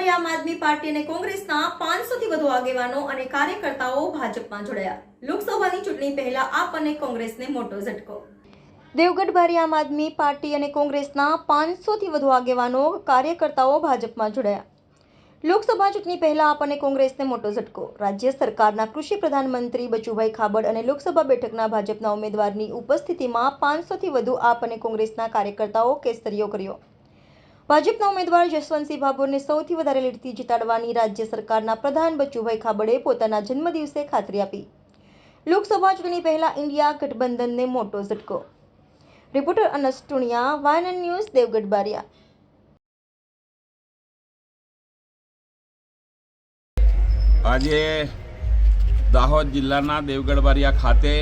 દેવગઢબારી આમ આદમી પાર્ટી અને કોંગ્રેસના 500 થી વધુ આગેવાનો અને કાર્યકર્તાઓ ભાજપમાં જોડાયા। લોકસભાની ચૂંટણી પહેલા આપ અને કોંગ્રેસને મોટો ઝટકો। દેવગઢબારી આમ આદમી પાર્ટી અને કોંગ્રેસના 500 થી વધુ આગેવાનો કાર્યકર્તાઓ ભાજપમાં જોડાયા। લોકસભા ચૂંટણી પહેલા આપ અને કોંગ્રેસને મોટો ઝટકો। રાજ્ય સરકારના કૃષિ પ્રધાનમંત્રી બચુભાઈ ખાબડ અને લોકસભા બેઠકના ભાજપના ઉમેદવારની ઉપસ્થિતિમાં 500 થી વધુ આપ અને કોંગ્રેસના કાર્યકર્તાઓ કેસરીયો કર્યો। ભાજપના ઉમેદવાર જસવંતસિંહ ભાભોરને સૌથી વધારે લીડથી જીતાડવાની રાજ્ય સરકારના પ્રધાન બચુભાઈ ખાબડે પોતાના જન્મદિવસે ખાતરી આપી। લોકસભા ચૂંટણી પહેલા ઇન્ડિયા ગઠબંધનને મોટો ઝટકો। Reporter અનસ Tuniya, YNN news, Devgadh Bariya. આજે દાહોદ જિલ્લાના દેવગઢ બારિયા ખાતે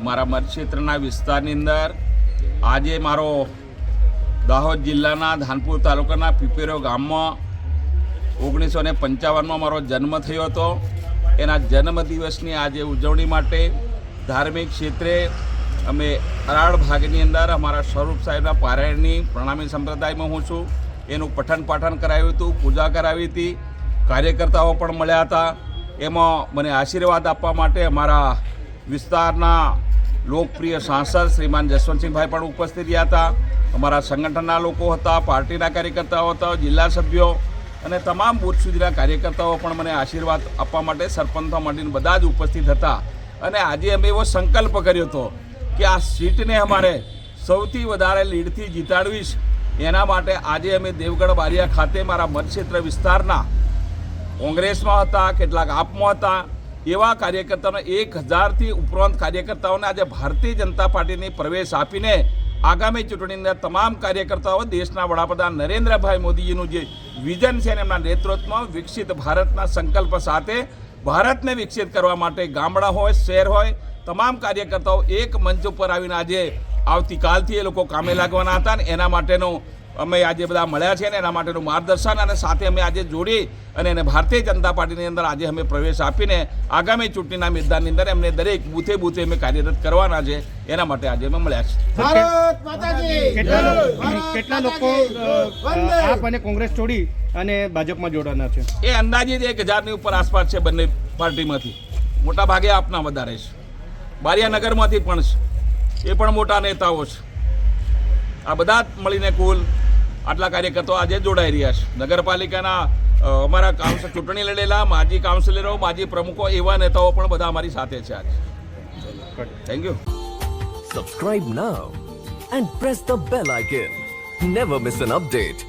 મારા મતક્ષેત્રના વિસ્તારની અંદર આજે મારો દાહોદ જિલ્લાના ધાનપુર તાલુકાના પીપેરો ગામમાં 1955માં મારો જન્મ થયો હતો। એના જન્મદિવસની આજે ઉજવણી માટે ધાર્મિક ક્ષેત્રે અમે અરાળ ભાગની અંદર અમારા સ્વરૂપ સાહેબના પારાયણની પ્રણામી સંપ્રદાયમાં હું છું। એનું પઠન પાઠન કરાવ્યું હતું, પૂજા કરાવી હતી, કાર્યકર્તાઓ પણ મળ્યા હતા। એમાં મને આશીર્વાદ આપવા માટે અમારા વિસ્તારના લોકપ્રિય સાંસદ શ્રીમાન જસવંતસિંહભાઈ પણ ઉપસ્થિત રહ્યા હતા। અમારા સંગઠનના લોકો હતા, પાર્ટીના કાર્યકર્તાઓ હતા, જિલ્લા સભ્યો અને તમામ બૂથ સુધીના કાર્યકર્તાઓ પણ મને આશીર્વાદ આપવા માટે સરપંચો મળીને બધા જ ઉપસ્થિત હતા। અને આજે અમે એવો સંકલ્પ કર્યો હતો કે આ સીટને અમારે સૌથી વધારે લીડથી જીતાડવી છે। એના માટે આજે અમે દેવગઢ બારિયા ખાતે મારા મતક્ષેત્ર વિસ્તારના કોંગ્રેસમાં હતા, કેટલાક આપમાં હતા, એવા કાર્યકર્તાઓને 1000થી ઉપરાંત કાર્યકર્તાઓને આજે ભારતીય જનતા પાર્ટીની પ્રવેશ આપીને આગામી ચૂંટણીની અંદર તમામ કાર્યકર્તાઓ દેશના વડાપ્રધાન નરેન્દ્રભાઈ મોદીજીનું જે વિઝન છે એમના નેતૃત્વમાં વિકસિત ભારતના સંકલ્પ સાથે ભારતને વિકસિત કરવા માટે ગામડા હોય, શહેર હોય, તમામ કાર્યકર્તાઓ એક મંચ ઉપર આવીને આજે આવતીકાલથી એ લોકો કામે લાગવાના હતા ને એના માટેનું અમે આજે બધા મળ્યા છે ને એના માટેનું માર્ગદર્શન અને સાથે અમે આજે જોડી અને એને ભારતીય જનતા પાર્ટીની અંદર આજે અમે પ્રવેશ આપીને આગામી ચૂંટણીના મેદાનની અંદર એમને દરેક બૂથે બૂથે અમે કાર્યરત કરવાના છે। એના માટે આજે અમે મળ્યા છે। ભારત માતાજી કેટલા લોકો આપ અને કોંગ્રેસ છોડી અને ભાજપમાં જોડાના છે? એ અંદાજિત 1000ની ઉપર આસપાસ છે બંને પાર્ટીમાંથી। મોટા ભાગે આપના વધારે છે, બારિયાનગરમાંથી પણ છે, એ પણ મોટા નેતાઓ છે। આ બધા મળીને કુલ આટલા કાર્યકર્તાઓ આજે જોડાઈ રહ્યા છે। નગરપાલિકાના અમારા ચૂંટણી લડેલા માજી કાઉન્સિલરો, માજી પ્રમુખો, એવા નેતાઓ પણ બધા અમારી સાથે છે આજે। Thank you. Subscribe now and press the bell icon. Never miss an update.